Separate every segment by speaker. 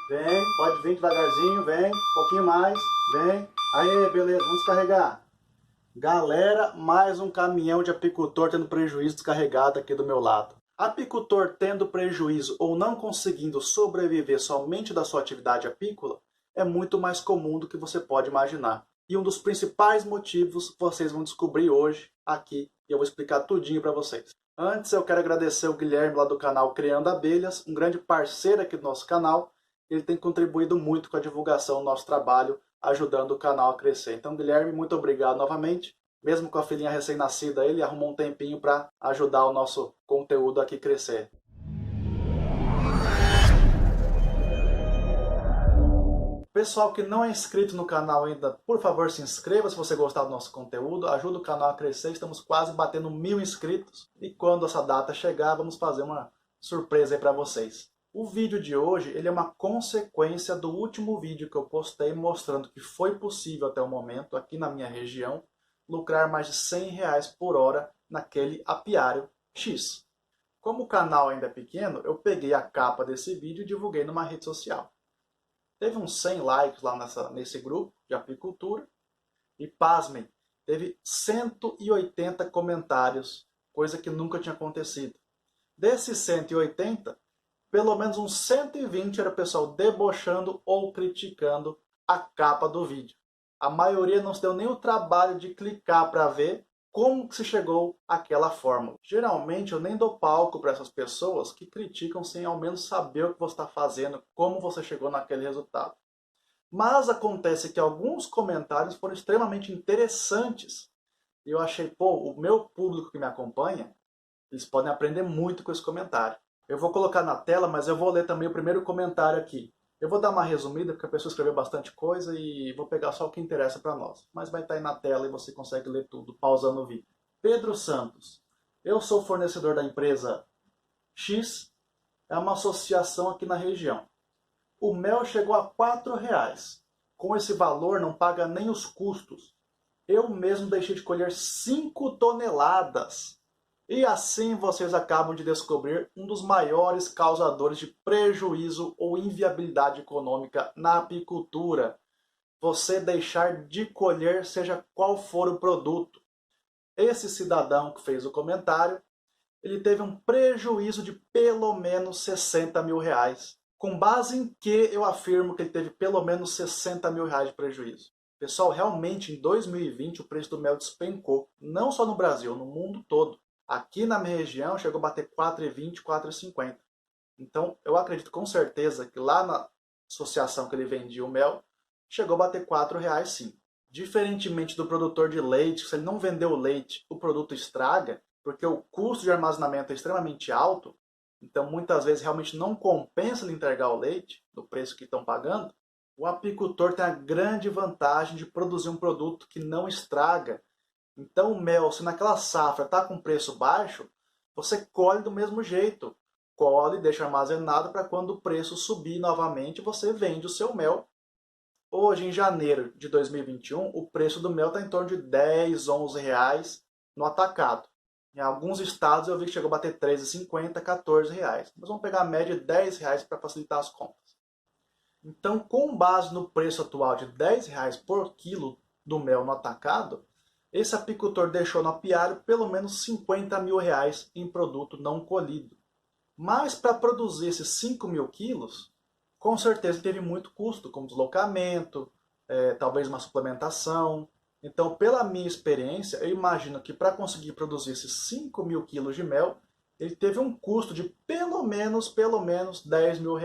Speaker 1: Vem, pode vir devagarzinho, vem, um pouquinho mais, vem. Aê, beleza, vamos descarregar. Galera, mais um caminhão de apicultor tendo prejuízo descarregado aqui do meu lado. Apicultor tendo prejuízo ou não conseguindo sobreviver somente da sua atividade apícola é muito mais comum do que você pode imaginar. E um dos principais motivos vocês vão descobrir hoje aqui e eu vou explicar tudinho para vocês. Antes eu quero agradecer o Guilherme lá do canal Criando Abelhas, um grande parceiro aqui do nosso canal. Ele tem contribuído muito com a divulgação do nosso trabalho, ajudando o canal a crescer. Então, Guilherme, muito obrigado novamente. Mesmo com a filhinha recém-nascida, ele arrumou um tempinho para ajudar o nosso conteúdo aqui a crescer. Pessoal que não é inscrito no canal ainda, por favor se inscreva se você gostar do nosso conteúdo, ajuda o canal a crescer, estamos quase batendo 1000 inscritos e quando essa data chegar vamos fazer uma surpresa aí para vocês. O vídeo de hoje ele é uma consequência do último vídeo que eu postei mostrando que foi possível até o momento, aqui na minha região, lucrar mais de R$100 por hora naquele apiário X. Como o canal ainda é pequeno, eu peguei a capa desse vídeo e divulguei numa rede social. Teve uns 100 likes lá nesse grupo de apicultura e, pasmem, teve 180 comentários, coisa que nunca tinha acontecido. Desses 180, pelo menos uns 120 era o pessoal debochando ou criticando a capa do vídeo. A maioria não se deu nem o trabalho de clicar para ver como que se chegou àquela fórmula. Geralmente eu nem dou palco para essas pessoas que criticam sem ao menos saber o que você está fazendo, como você chegou naquele resultado. Mas acontece que alguns comentários foram extremamente interessantes. E eu achei, pô, o meu público que me acompanha, eles podem aprender muito com esse comentário. Eu vou colocar na tela, mas eu vou ler também o primeiro comentário aqui. Eu vou dar uma resumida, porque a pessoa escreveu bastante coisa e vou pegar só o que interessa para nós. Mas vai estar aí na tela e você consegue ler tudo, pausando o vídeo. Pedro Santos. Eu sou fornecedor da empresa X, é uma associação aqui na região. O mel chegou a R$4. Com esse valor não paga nem os custos. Eu mesmo deixei de colher 5 toneladas. E assim vocês acabam de descobrir um dos maiores causadores de prejuízo ou inviabilidade econômica na apicultura. Você deixar de colher seja qual for o produto. Esse cidadão que fez o comentário, ele teve um prejuízo de pelo menos R$60 mil. Com base em que eu afirmo que ele teve pelo menos R$60 mil de prejuízo? Pessoal, realmente em 2020 o preço do mel despencou. Não só no Brasil, no mundo todo. Aqui na minha região chegou a bater R$4,20, R$4,50. Então eu acredito com certeza que lá na associação que ele vendia o mel, chegou a bater R$4 sim. Diferentemente do produtor de leite, se ele não vendeu o leite, o produto estraga, porque o custo de armazenamento é extremamente alto, então muitas vezes realmente não compensa ele entregar o leite, do preço que estão pagando, o apicultor tem a grande vantagem de produzir um produto que não estraga. Então o mel, se naquela safra está com preço baixo, você colhe do mesmo jeito. Colhe e deixa armazenado para quando o preço subir novamente, você vende o seu mel. Hoje, em janeiro de 2021, o preço do mel está em torno de R$10, R$11 no atacado. Em alguns estados eu vi que chegou a bater R$13,50, R$14. Mas vamos pegar a média de R$10 para facilitar as contas. Então, com base no preço atual de R$10 por quilo do mel no atacado, esse apicultor deixou no apiário pelo menos R$50 mil em produto não colhido. Mas para produzir esses 5 mil quilos, com certeza teve muito custo, como deslocamento, talvez uma suplementação. Então, pela minha experiência, eu imagino que para conseguir produzir esses 5 mil quilos de mel, ele teve um custo de pelo menos R$10 mil.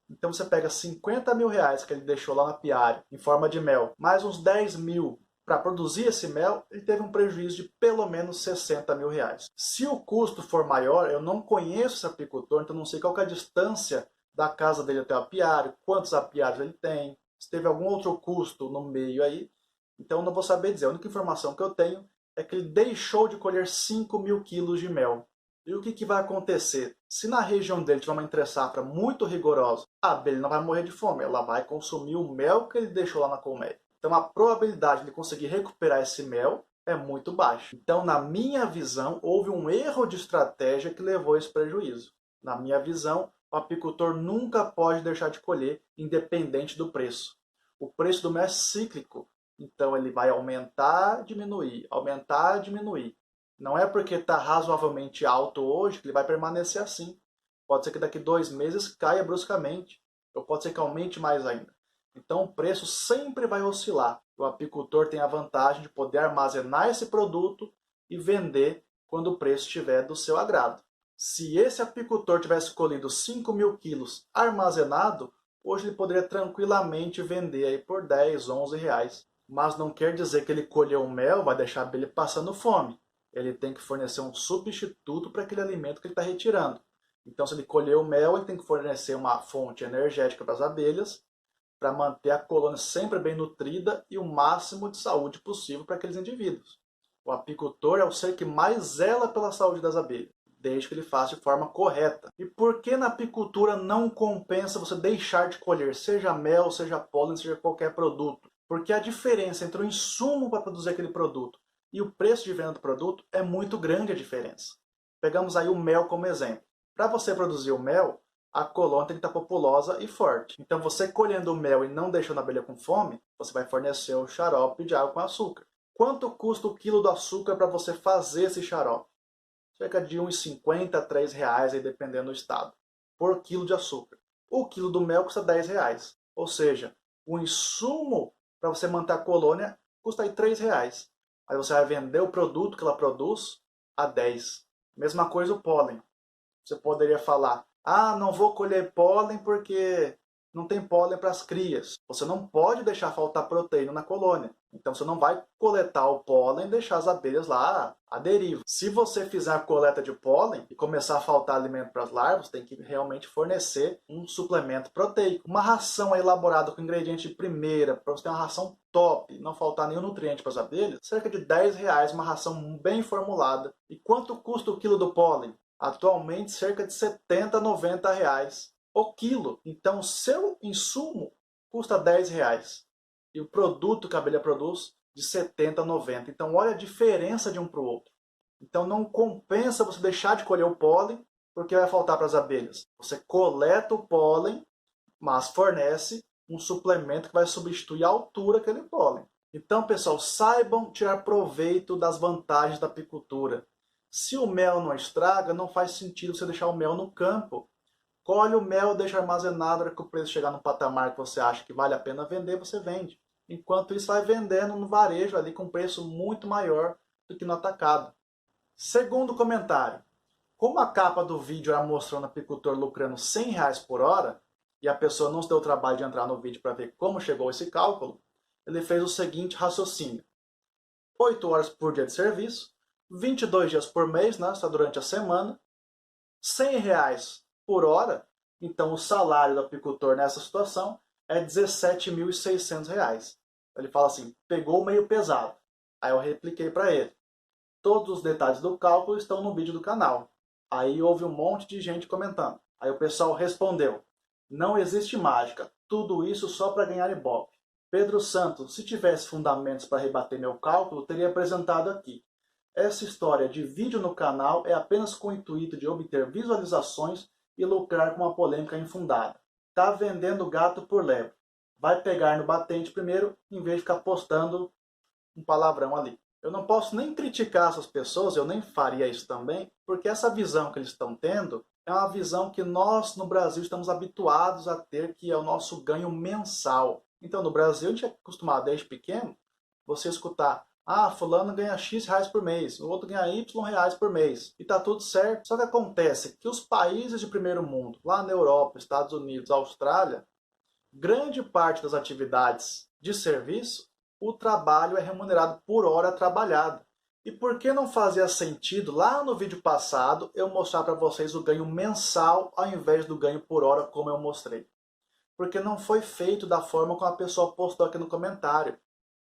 Speaker 1: Então você pega R$50 mil que ele deixou lá no apiário, em forma de mel, mais uns 10 mil para produzir esse mel, ele teve um prejuízo de pelo menos R$60 mil. Se o custo for maior, eu não conheço esse apicultor, então não sei qual que é a distância da casa dele até o apiário, quantos apiários ele tem, se teve algum outro custo no meio aí, então não vou saber dizer. A única informação que eu tenho é que ele deixou de colher 5 mil quilos de mel. E o que vai acontecer? Se na região dele tiver uma entre-safra muito rigorosa, a abelha não vai morrer de fome, ela vai consumir o mel que ele deixou lá na colmeia. Então a probabilidade de conseguir recuperar esse mel é muito baixa. Então, na minha visão, houve um erro de estratégia que levou a esse prejuízo. Na minha visão, O apicultor nunca pode deixar de colher, independente do preço. O preço do mel é cíclico, então ele vai aumentar, diminuir, aumentar, diminuir. Não é porque está razoavelmente alto hoje que ele vai permanecer assim. Pode ser que daqui 2 meses caia bruscamente, ou pode ser que aumente mais ainda. Então o preço sempre vai oscilar. O apicultor tem a vantagem de poder armazenar esse produto e vender quando o preço estiver do seu agrado. Se esse apicultor tivesse colhido 5.000 quilos armazenado, hoje ele poderia tranquilamente vender aí por 10, 11 reais. Mas não quer dizer que ele colheu o mel vai deixar a abelha passando fome. Ele tem que fornecer um substituto para aquele alimento que ele está retirando. Então, se ele colheu o mel, ele tem que fornecer uma fonte energética para as abelhas, para manter a colônia sempre bem nutrida e o máximo de saúde possível para aqueles indivíduos. O apicultor é o ser que mais zela pela saúde das abelhas, desde que ele faça de forma correta. E por que na apicultura não compensa você deixar de colher, seja mel, seja pólen, seja qualquer produto? Porque a diferença entre o insumo para produzir aquele produto e o preço de venda do produto é muito grande a diferença. Pegamos aí o mel como exemplo. Para você produzir o mel, a colônia tem que estar populosa e forte. Então você colhendo o mel e não deixando a abelha com fome, você vai fornecer o xarope de água com açúcar. Quanto custa o quilo do açúcar para você fazer esse xarope? Cerca de uns 50 a 3 reais, aí dependendo do estado, por quilo de açúcar. O quilo do mel custa 10 reais. Ou seja, o insumo para você manter a colônia custa aí 3 reais. Aí você vai vender o produto que ela produz a 10. Mesma coisa o pólen. Você poderia falar, não vou colher pólen porque não tem pólen para as crias. Você não pode deixar faltar proteína na colônia. Então você não vai coletar o pólen e deixar as abelhas lá à deriva. Se você fizer a coleta de pólen e começar a faltar alimento para as larvas, tem que realmente fornecer um suplemento proteico. Uma ração elaborada com ingredientes de primeira, para você ter uma ração top, não faltar nenhum nutriente para as abelhas, cerca de 10 reais, uma ração bem formulada. E quanto custa o quilo do pólen? Atualmente cerca de 70 a 90 reais o quilo. Então o seu insumo custa 10 reais. E o produto que a abelha produz de 70 a 90. Então olha a diferença de um para o outro. Então não compensa você deixar de colher o pólen porque vai faltar para as abelhas. Você coleta o pólen, mas fornece um suplemento que vai substituir a altura daquele pólen. Então, pessoal, saibam tirar proveito das vantagens da apicultura. Se o mel não estraga, não faz sentido você deixar o mel no campo. Colhe o mel, deixa armazenado, para que o preço chegar no patamar que você acha que vale a pena vender, você vende. Enquanto isso, vai vendendo no varejo ali com preço muito maior do que no atacado. Segundo comentário, como a capa do vídeo era mostrando o apicultor lucrando 100 reais por hora, e a pessoa não se deu o trabalho de entrar no vídeo para ver como chegou a esse cálculo, ele fez o seguinte raciocínio. 8 horas por dia de serviço, 22 dias por mês, né, só durante a semana, 100 reais por hora, então o salário do apicultor nessa situação é R$ 17.600. Ele fala assim, pegou meio pesado. Aí eu repliquei para ele. Todos os detalhes do cálculo estão no vídeo do canal. Aí houve um monte de gente comentando. Aí o pessoal respondeu, não existe mágica, tudo isso só para ganhar Ibope. Pedro Santos, se tivesse fundamentos para rebater meu cálculo, teria apresentado aqui. Essa história de vídeo no canal é apenas com o intuito de obter visualizações e lucrar com uma polêmica infundada. Tá vendendo gato por lebre. Vai pegar no batente primeiro, em vez de ficar postando um palavrão ali. Eu não posso nem criticar essas pessoas, eu nem faria isso também, porque essa visão que eles estão tendo é uma visão que nós no Brasil estamos habituados a ter, que é o nosso ganho mensal. Então no Brasil a gente é acostumado desde pequeno, você escutar fulano ganha X reais por mês, o outro ganha Y reais por mês. E tá tudo certo. Só que acontece que os países de primeiro mundo, lá na Europa, Estados Unidos, Austrália, grande parte das atividades de serviço, o trabalho é remunerado por hora trabalhada. E por que não fazia sentido, lá no vídeo passado, eu mostrar para vocês o ganho mensal ao invés do ganho por hora, como eu mostrei? Porque não foi feito da forma como a pessoa postou aqui no comentário.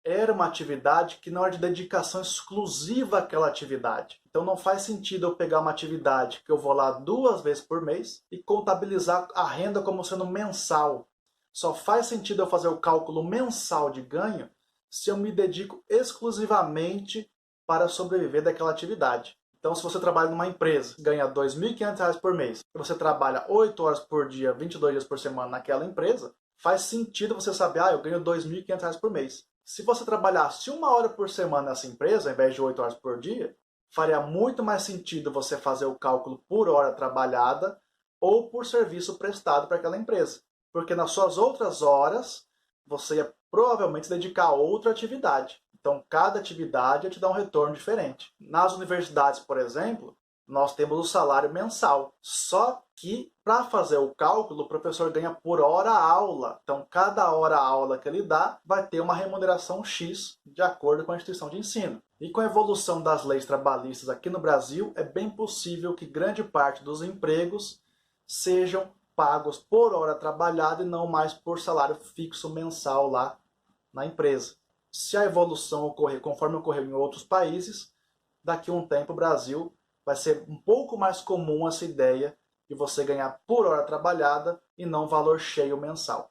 Speaker 1: Era uma atividade que não era de dedicação exclusiva àquela atividade. Então não faz sentido eu pegar uma atividade que eu vou lá 2 vezes por mês e contabilizar a renda como sendo mensal. Só faz sentido eu fazer o cálculo mensal de ganho se eu me dedico exclusivamente para sobreviver daquela atividade. Então Então, se você trabalha numa empresa, ganha R$ 2.500 por mês, e você trabalha 8 horas por dia, 22 dias por semana naquela empresa, faz sentido você saber, eu ganho R$ 2.500 por mês. Se você trabalhasse 1 hora por semana nessa empresa, ao invés de 8 horas por dia, faria muito mais sentido você fazer o cálculo por hora trabalhada ou por serviço prestado para aquela empresa. Porque nas suas outras horas, você ia provavelmente se dedicar a outra atividade. Então, cada atividade ia te dar um retorno diferente. Nas universidades, por exemplo, nós temos o salário mensal. Só que, para fazer o cálculo, o professor ganha por hora aula. Então, cada hora aula que ele dá vai ter uma remuneração X, de acordo com a instituição de ensino. E com a evolução das leis trabalhistas aqui no Brasil, é bem possível que grande parte dos empregos sejam pagos por hora trabalhada e não mais por salário fixo mensal lá na empresa. Se a evolução ocorrer conforme ocorreu em outros países, daqui a um tempo o Brasil vai ser um pouco mais comum essa ideia de você ganhar por hora trabalhada e não valor cheio mensal.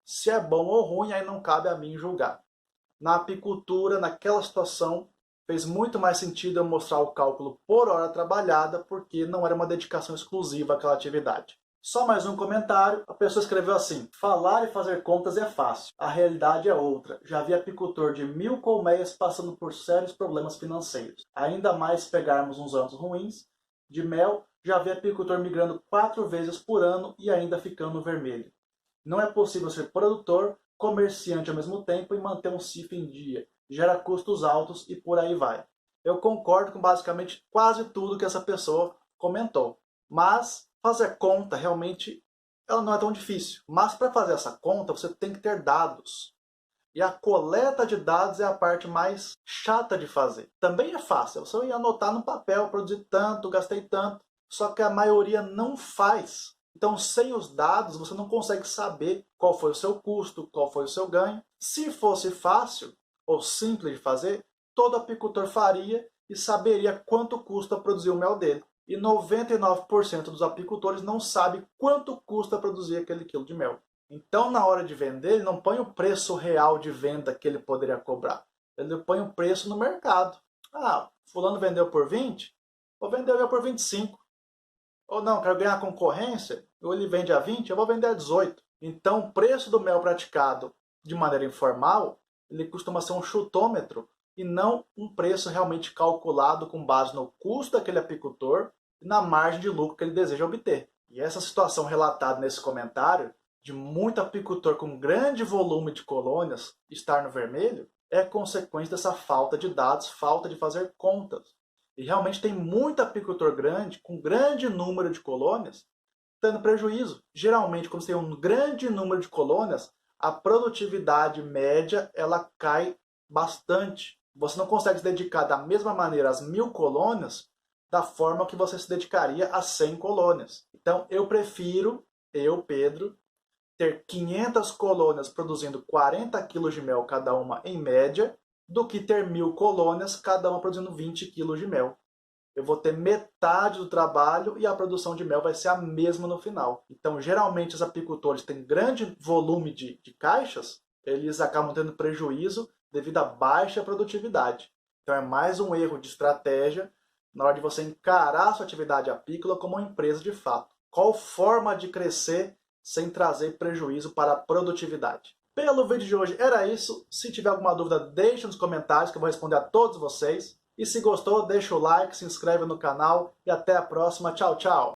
Speaker 1: Se é bom ou ruim, aí não cabe a mim julgar. Na apicultura, naquela situação, fez muito mais sentido eu mostrar o cálculo por hora trabalhada, porque não era uma dedicação exclusiva àquela atividade. Só mais um comentário, a pessoa escreveu assim: falar e fazer contas é fácil, a realidade é outra. Já vi apicultor de 1.000 colmeias passando por sérios problemas financeiros. Ainda mais se pegarmos uns anos ruins de mel, já vi apicultor migrando 4 vezes por ano e ainda ficando vermelho. Não é possível ser produtor, comerciante ao mesmo tempo e manter um CIF em dia. Gera custos altos e por aí vai. Eu concordo com basicamente quase tudo que essa pessoa comentou, mas fazer conta realmente ela não é tão difícil. Mas para fazer essa conta você tem que ter dados. E a coleta de dados é a parte mais chata de fazer. Também é fácil, você ia anotar no papel, produzir tanto, gastei tanto. Só que a maioria não faz. Então, sem os dados, você não consegue saber qual foi o seu custo, qual foi o seu ganho. Se fosse fácil ou simples de fazer, todo apicultor faria e saberia quanto custa produzir o mel dele. E 99% dos apicultores não sabe quanto custa produzir aquele quilo de mel. Então, na hora de vender, ele não põe o preço real de venda que ele poderia cobrar. Ele põe o preço no mercado. Fulano vendeu por 20, vou vender eu por 25. Ou não, quero ganhar concorrência, ou ele vende a 20, eu vou vender a 18. Então, o preço do mel praticado de maneira informal, ele costuma ser um chutômetro e não um preço realmente calculado com base no custo daquele apicultor e na margem de lucro que ele deseja obter. E essa situação relatada nesse comentário, de muito apicultor com grande volume de colônias estar no vermelho, é consequência dessa falta de dados, falta de fazer contas. E realmente tem muito apicultor grande, com grande número de colônias, tendo prejuízo. Geralmente, quando você tem um grande número de colônias, a produtividade média ela cai bastante. Você não consegue se dedicar da mesma maneira às 1.000 colônias da forma que você se dedicaria a 100 colônias. Então, eu prefiro, Pedro, ter 500 colônias produzindo 40 kg de mel cada uma em média, do que ter 1.000 colônias, cada uma produzindo 20 kg de mel. Eu vou ter metade do trabalho e a produção de mel vai ser a mesma no final. Então, geralmente, os apicultores têm grande volume de caixas, eles acabam tendo prejuízo devido à baixa produtividade. Então, é mais um erro de estratégia na hora de você encarar a sua atividade apícola como uma empresa de fato. Qual forma de crescer sem trazer prejuízo para a produtividade? Pelo vídeo de hoje era isso. Se tiver alguma dúvida, deixe nos comentários que eu vou responder a todos vocês. E se gostou, deixa o like, se inscreve no canal e até a próxima. Tchau, tchau!